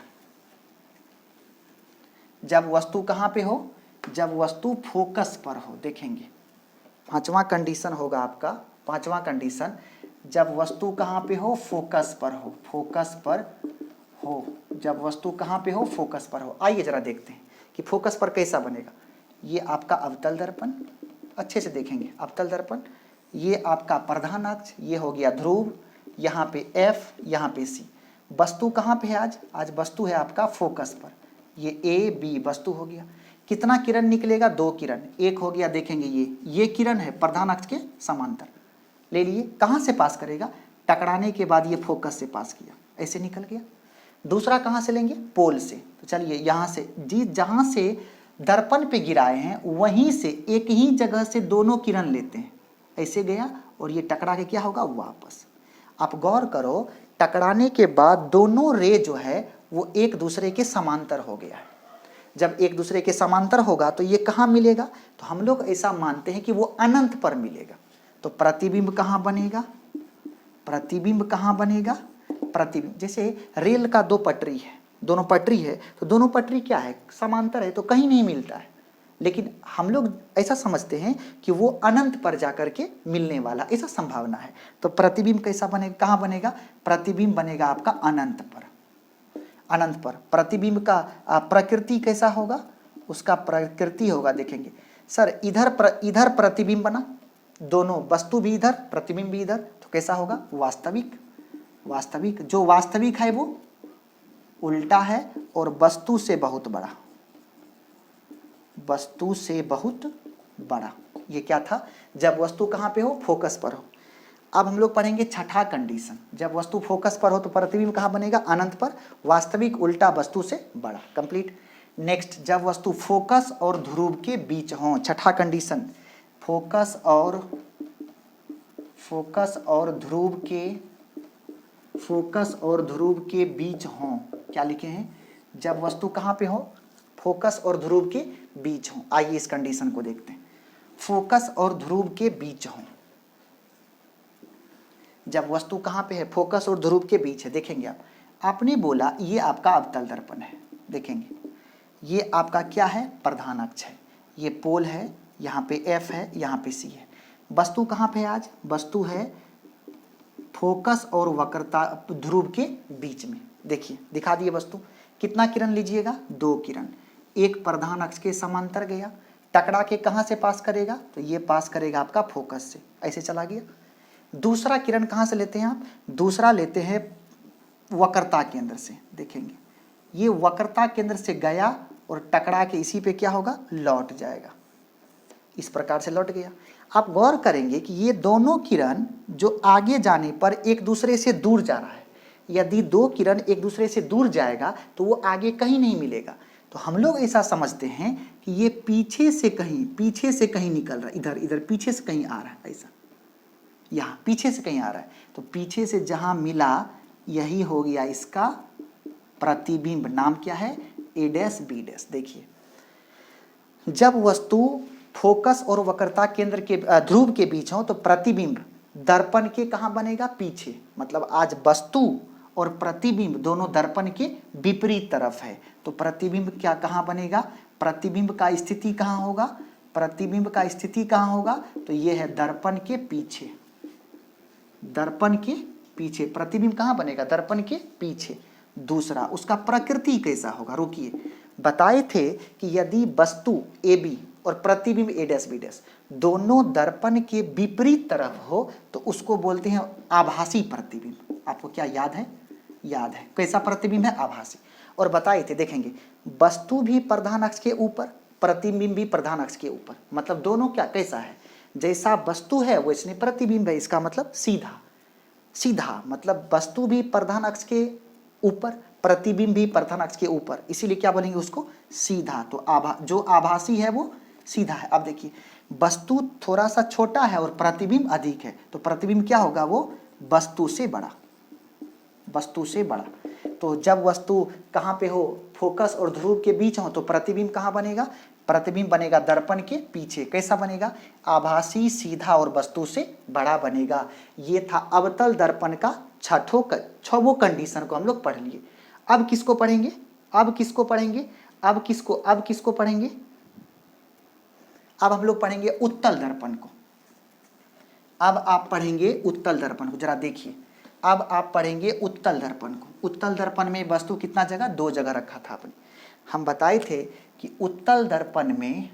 जब वस्तु कहाँ पे हो, जब वस्तु फोकस पर हो। देखेंगे पांचवा कंडीशन होगा आपका, पांचवा कंडीशन, जब वस्तु कहाँ पे हो, फोकस पर हो, फोकस पर हो। जब वस्तु कहाँ पे हो, फोकस पर हो। आइए जरा देखते हैं कि फोकस पर कैसा बनेगा। ये आपका अवतल दर्पण, अच्छे से देखेंगे अवतल दर्पण, ये आपका प्रधान अक्ष, ये हो गया ध्रुव, यहाँ पे F, यहाँ पे C। वस्तु कहाँ पे है आज वस्तु है आपका फोकस पर, ये A B वस्तु हो गया। कितना किरण निकलेगा? 2 किरण, एक हो गया देखेंगे ये किरण है प्रधान अक्ष के समांतर, ले लिए, कहाँ से पास करेगा? टकराने के बाद ये फोकस से पास किया, ऐसे निकल गया। दूसरा कहाँ से लेंगे? पोल से। तो चलिए यहाँ से जी, जहाँ से दर्पण पे गिराए हैं वहीं से एक ही जगह से दोनों किरण लेते हैं, ऐसे गया और ये टकरा के क्या होगा? वापस। आप गौर करो, टकराने के बाद दोनों रे जो है वो एक दूसरे के समांतर हो गया है। जब एक दूसरे के समांतर होगा तो ये कहाँ मिलेगा? तो हम लोग ऐसा मानते हैं कि वो अनंत पर मिलेगा। तो प्रतिबिंब कहाँ बनेगा? प्रतिबिंब कहाँ बनेगा? प्रतिबिंब, जैसे रेल का 2 पटरी है, दोनों पटरी है, तो दोनों पटरी क्या है? समांतर है, तो कहीं नहीं मिलता है। लेकिन हम लोग ऐसा समझते हैं कि वो अनंत पर जाकर के मिलने वाला, ऐसा संभावना है। तो प्रतिबिंब कैसा बनेगा? कहाँ बनेगा? प्रतिबिंब बनेगा आपका अनंत पर, अनंत पर। प्रतिबिंब का प्रकृति कैसा होगा? उसका प्रकृति होगा, देखेंगे सर इधर प्रतिबिंब बना, दोनों वस्तु भी इधर प्रतिबिंब भी इधर, तो कैसा होगा? वास्तविक। वास्तविक, जो वास्तविक है वो उल्टा है और वस्तु से बहुत बड़ा, वस्तु से बहुत बड़ा। ये क्या था? जब वस्तु कहाँ पे हो? फोकस पर हो। अब हम लोग पढ़ेंगे छठा कंडीशन, जब वस्तु फोकस पर हो तो प्रतिबिंब कहाँ बनेगा? अनंत पर, वास्तविक उल्टा वस्तु से बड़ा। कंप्लीट। नेक्स्ट, जब वस्तु फोकस और ध्रुव के बीच हो, छठा कंडीशन, फोकस और ध्रुव के बीच हो, क्या लिखे हैं? जब वस्तु कहाँ पे हो? फोकस और ध्रुव के बीच हो। आइए इस कंडीशन को देखते हैं। फोकस और ध्रुव के बीच हो, जब वस्तु कहाँ पे है? फोकस और ध्रुव के बीच है। देखेंगे आपने बोला ये आपका अवतल दर्पण है, देखेंगे ये आपका क्या है? प्रधान अक्ष है, ये पोल है, यहाँ पे F है, यहाँ पे C है। वस्तु कहाँ पे है आज? वस्तु है फोकस और वक्रता ध्रुव के बीच में। देखिए दिखा दिए वस्तु, कितना किरण लीजिएगा? 2 किरण, एक प्रधान अक्ष के समांतर गया, टकरा के कहाँ से पास करेगा? तो ये पास करेगा आपका फोकस से, ऐसे चला गया। दूसरा किरण कहाँ से लेते हैं आप? दूसरा लेते हैं वक्रता केंद्र से, देखेंगे ये वक्रता केंद्र से गया और टकरा के इसी पे क्या होगा? लौट जाएगा, इस प्रकार से लौट गया। आप गौर करेंगे कि ये दोनों किरण जो आगे जाने पर एक दूसरे से दूर जा रहा है, यदि 2 किरण एक दूसरे से दूर जाएगा तो वो आगे कहीं नहीं मिलेगा। तो हम लोग ऐसा समझते हैं कि ये पीछे से कहीं निकल रहा है, इधर पीछे से कहीं आ रहा है, ऐसा यहाँ पीछे से कहीं आ रहा है। तो पीछे से जहाँ मिला यही हो गया इसका प्रतिबिंब। नाम क्या है? A dash B dash. देखिए जब वस्तु फोकस और वक्रता केंद्र के ध्रुव के बीच हो तो प्रतिबिंब दर्पण के कहाँ बनेगा? पीछे। मतलब आज वस्तु और प्रतिबिंब दोनों दर्पण के विपरीत तरफ है, तो प्रतिबिंब क्या कहाँ बनेगा? प्रतिबिंब का स्थिति कहाँ होगा? प्रतिबिंब का स्थिति कहाँ होगा? तो ये है दर्पण के पीछे, दर्पण के पीछे। प्रतिबिंब कहाँ बनेगा? दर्पण के पीछे। दूसरा, उसका प्रकृति कैसा होगा? रुकिए, बताए थे कि यदि वस्तु AB और प्रतिबिंब A डैश B डैश दोनों दर्पण के विपरीत तरफ हो तो उसको बोलते हैं आभासी प्रतिबिंब। आपको क्या याद है? याद है कैसा प्रतिबिंब है? आभासी। और बताए थे, देखेंगे वस्तु भी प्रधान अक्ष के ऊपर, प्रतिबिंब भी प्रधान अक्ष के ऊपर। मतलब दोनों क्या कैसा है? जैसा वस्तु है वैसे प्रतिबिंब है। इसका मतलब सीधा मतलब वस्तु भी प्रधान अक्ष के ऊपर, प्रतिबिंब भी प्रधान अक्ष के ऊपर, इसीलिए क्या बोलेंगे उसको? सीधा। तो जो आभासी है वो सीधा है। अब देखिए वस्तु थोड़ा सा छोटा है और प्रतिबिंब अधिक है, तो प्रतिबिंब क्या होगा? वो वस्तु से बड़ा, वस्तु से बड़ा। तो जब वस्तु कहाँ पे हो? फोकस और ध्रुव के बीच हो तो प्रतिबिंब कहाँ बनेगा? प्रतिबिंब बनेगा दर्पण के पीछे। कैसा बनेगा? आभासी, सीधा और वस्तु से बड़ा बनेगा। ये था अवतल दर्पण का छठों कंडीशन को हम लोग पढ़ लिए। अब किसको पढ़ेंगे? अब हम लोग पढ़ेंगे उत्तल दर्पण को। अब आप पढ़ेंगे उत्तल दर्पण को, जरा देखिए। अब आप पढ़ेंगे उत्तल दर्पण को। उत्तल दर्पण में वस्तु कितना जगह? 2 जगह रखा था आपने। हम बताए थे कि उत्तल दर्पण में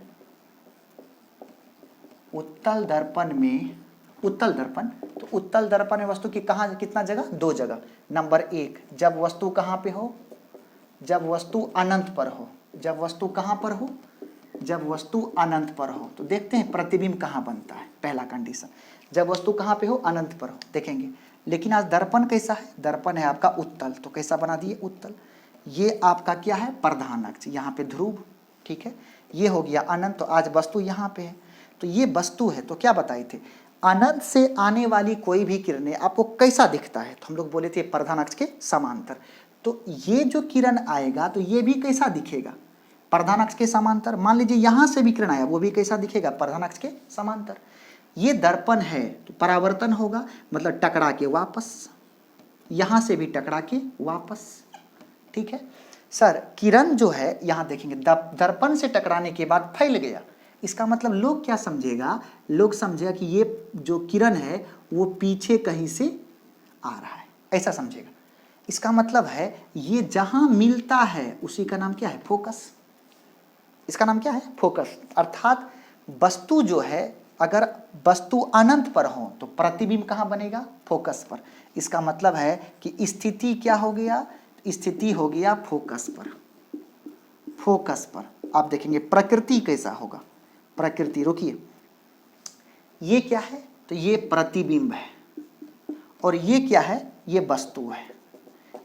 उत्तल दर्पण में, उत्तल दर्पण, तो उत्तल दर्पण में वस्तु की कहाँ कितना जगह, दो जगह। नंबर एक, जब वस्तु कहाँ पे हो, जब वस्तु अनंत पर हो। जब वस्तु कहाँ पर हो, जब वस्तु अनंत पर हो। तो देखते हैं प्रतिबिंब कहाँ बनता है, पहला कंडीशन, जब वस्तु कहाँ पे हो, अनंत पर हो, देखेंगे। लेकिन आज दर्पण कैसा है, दर्पण है आपका उत्तल, तो कैसा बना दिए, उत्तल। ये आपका क्या है, प्रधान अक्ष, यहाँ पे ध्रुव, ठीक है। ये हो गया अनंत, तो आज वस्तु यहाँ पे है, तो ये वस्तु है। तो क्या बताए थे, अनंत से आने वाली कोई भी किरणें आपको कैसा दिखता है, तो हम लोग बोले थे प्रधान अक्ष के समांतर। तो ये जो किरण आएगा तो ये भी कैसा दिखेगा, प्रधान अक्ष के समांतर। मान लीजिए यहाँ से भी किरण आया, वो भी कैसा दिखेगा, प्रधान अक्ष के समांतर। ये दर्पण है तो परावर्तन होगा, मतलब टकरा के वापस, यहाँ से भी टकरा के वापस, ठीक है। सर किरण जो है यहाँ देखेंगे, दर्पण से टकराने के बाद फैल गया, इसका मतलब लोग क्या समझेगा, लोग समझेगा कि ये जो किरण है वो पीछे कहीं से आ रहा है, ऐसा समझेगा। इसका मतलब है ये जहां मिलता है उसी का नाम क्या है, फोकस। इसका नाम क्या है, फोकस। अर्थात वस्तु जो है, अगर वस्तु अनंत पर हो तो प्रतिबिंब कहाँ बनेगा, फोकस पर। इसका मतलब है कि स्थिति क्या हो गया, स्थिति हो गया फोकस पर, फोकस पर। आप देखेंगे प्रकृति कैसा होगा, प्रकृति, रुकिए, ये क्या है, तो ये प्रतिबिंब है, और ये क्या है, ये वस्तु है।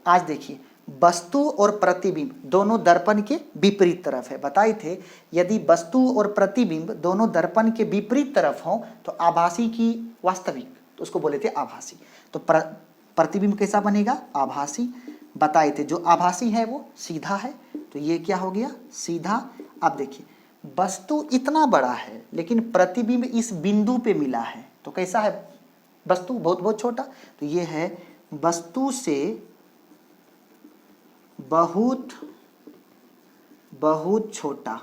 आज देखिए वस्तु और प्रतिबिंब दोनों दर्पण के विपरीत तरफ है। बताए थे यदि वस्तु और प्रतिबिंब दोनों दर्पण के विपरीत तरफ हो तो आभासी की वास्तविक, तो उसको बोले थे आभासी। तो प्रतिबिंब कैसा बनेगा, आभासी। बताए थे जो आभासी है वो सीधा है, तो ये क्या हो गया, सीधा। अब देखिए वस्तु इतना बड़ा है लेकिन प्रतिबिंब इस बिंदु पे मिला है, तो कैसा है, वस्तु बहुत बहुत छोटा, तो ये है वस्तु से बहुत बहुत छोटा,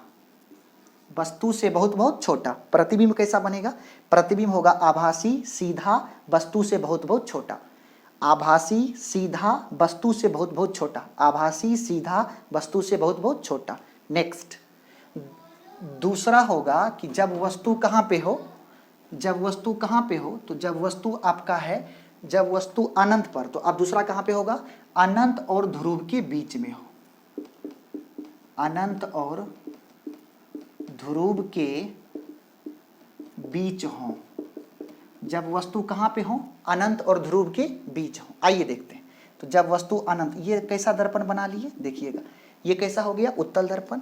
वस्तु से बहुत बहुत छोटा। प्रतिबिंब कैसा बनेगा, प्रतिबिंब होगा आभासी सीधा वस्तु से बहुत बहुत छोटा, आभासी सीधा वस्तु से बहुत बहुत छोटा, आभासी सीधा वस्तु से बहुत बहुत छोटा। नेक्स्ट दूसरा होगा कि जब वस्तु कहाँ पे हो, जब वस्तु कहाँ पे हो, तो जब वस्तु आपका है, जब वस्तु अनंत पर, तो अब दूसरा कहाँ पे होगा, अनंत और ध्रुव के बीच में हो, अनंत और ध्रुव के बीच हो। जब वस्तु कहाँ पे हो, अनंत और ध्रुव के बीच हो। आइए देखते हैं, तो जब वस्तु अनंत, ये कैसा दर्पण बना लिए, देखिएगा ये कैसा हो गया, उत्तल दर्पण।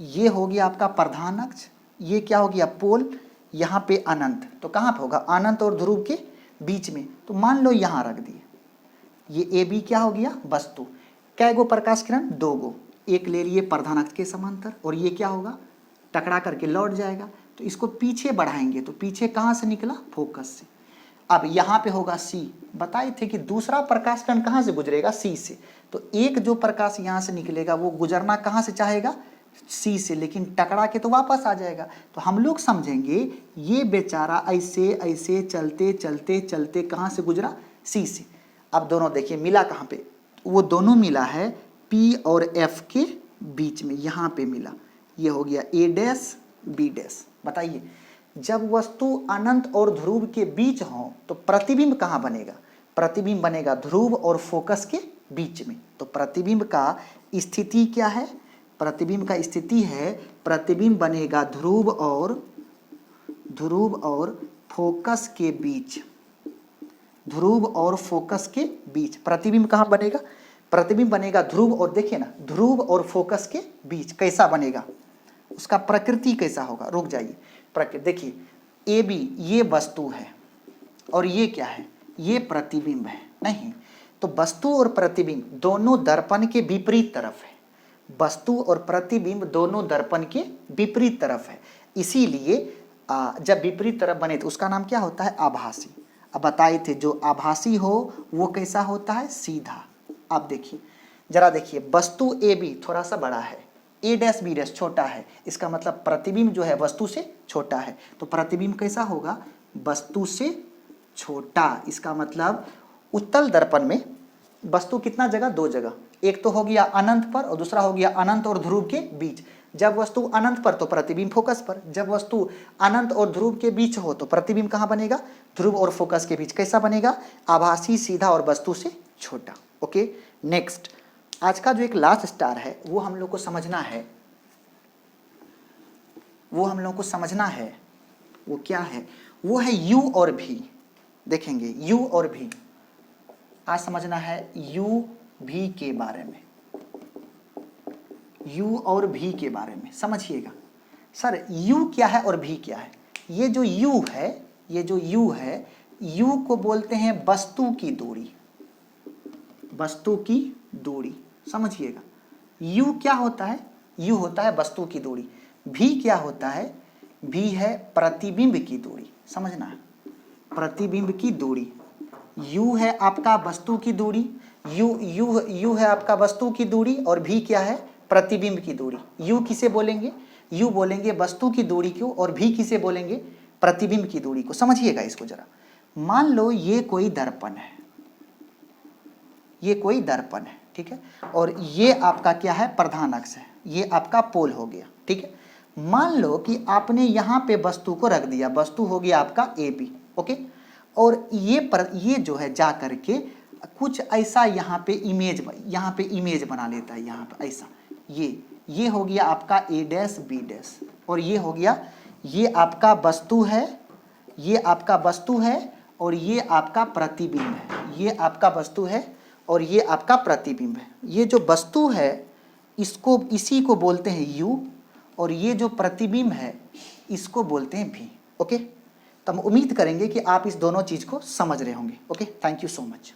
ये हो गया आपका प्रधान अक्ष, ये क्या हो गया, पोल, यहाँ पे अनंत, तो कहाँ पे होगा, अनंत और ध्रुव के बीच में। तो मान लो यहाँ रख दिए, ये ए बी क्या हो गया, वस्तु। कै गो प्रकाश किरण, दो गो, एक ले लिए प्रधान अक्ष के समांतर, और ये क्या होगा, टकरा करके लौट जाएगा। तो इसको पीछे बढ़ाएंगे, तो पीछे कहाँ से निकला, फोकस से। अब यहाँ पे होगा सी, बताए थे कि दूसरा प्रकाश किरण कहाँ से गुजरेगा, सी से। तो एक जो प्रकाश यहाँ से निकलेगा वो गुजरना कहाँ से चाहेगा, सी से, लेकिन टकरा के तो वापस आ जाएगा। तो हम लोग समझेंगे ये बेचारा ऐसे ऐसे चलते चलते चलते कहाँ से गुजरा, सी से। अब दोनों देखिए मिला कहाँ पे, वो दोनों मिला है पी और एफ के बीच में, यहाँ पे मिला, ये हो गया ए डैश बी डैश। बताइए जब वस्तु अनंत और ध्रुव के बीच हो तो प्रतिबिंब कहाँ बनेगा, प्रतिबिंब बनेगा ध्रुव और फोकस के बीच में। तो प्रतिबिंब का स्थिति क्या है, प्रतिबिंब का स्थिति है, प्रतिबिंब बनेगा ध्रुव और फोकस के बीच, ध्रुव और फोकस के बीच। प्रतिबिंब कहाँ बनेगा, प्रतिबिंब बनेगा ध्रुव और, देखिए ना, ध्रुव और फोकस के बीच कैसा बनेगा, उसका प्रकृति कैसा होगा। रुक जाइए, प्रकृति देखिए, ए बी ये वस्तु है और ये क्या है, ये प्रतिबिंब है। नहीं, तो वस्तु और प्रतिबिंब दोनों दर्पण के विपरीत तरफ है, वस्तु और प्रतिबिंब दोनों दर्पण के विपरीत तरफ है। इसीलिए जब विपरीत तरफ बने तो उसका नाम क्या होता है, आभासी। अब बताए थे जो आभासी हो वो कैसा होता है, सीधा। आप देखिए जरा, देखिए वस्तु ए बी थोड़ा सा बड़ा है, ए डैश बी डैश छोटा है, इसका मतलब प्रतिबिंब जो है वस्तु से छोटा है। तो प्रतिबिंब कैसा होगा, वस्तु से छोटा। इसका मतलब उत्तल दर्पण में वस्तु कितना जगह, दो जगह, एक तो हो गया अनंत पर और दूसरा हो गया अनंत और ध्रुव के बीच। जब वस्तु अनंत पर तो प्रतिबिंब फोकस पर, जब वस्तु अनंत और ध्रुव के बीच हो तो प्रतिबिंब कहाँ बनेगा, ध्रुव और फोकस के बीच। कैसा बनेगा, आभासी, सीधा और वस्तु से छोटा। ओके, नेक्स्ट आज का जो एक लास्ट स्टार है वो हम लोग को समझना है, वो क्या है, वो है u और v। देखेंगे u और v, आज समझना है u v के बारे में, u और v के बारे में समझिएगा। सर u क्या है और v क्या है? ये जो u है, u को बोलते हैं वस्तु की दूरी, समझिएगा। u क्या होता है, u होता है वस्तु की दूरी। v क्या होता है, v है प्रतिबिंब की दूरी, समझना है, प्रतिबिंब की दूरी। u है आपका वस्तु की दूरी, u है आपका वस्तु की दूरी, और v क्या है, प्रतिबिंब की दूरी। u किसे बोलेंगे, u बोलेंगे वस्तु की दूरी को, और v किसे बोलेंगे, प्रतिबिंब की दूरी को। समझिएगा इसको जरा। मान लो ये कोई दर्पण है, ठीक है, और ये आपका क्या है, प्रधान अक्ष है, ये आपका पोल हो गया, ठीक है। मान लो कि आपने यहाँ पे वस्तु को रख दिया, वस्तु हो गया आपका ए बी, ओके, और ये जो है जा करके कुछ ऐसा यहाँ पे इमेज बना लेता है, यहाँ पे ऐसा, ये हो गया आपका ए डैश बी डैश, और ये हो गया, ये आपका वस्तु है, और ये आपका प्रतिबिंब है, ये आपका वस्तु है और ये आपका प्रतिबिंब है। ये जो वस्तु है इसी को बोलते हैं u, और ये जो प्रतिबिंब है इसको बोलते हैं v। ओके, तो हम उम्मीद करेंगे कि आप इस दोनों चीज़ को समझ रहे होंगे। Okay, thank you so much.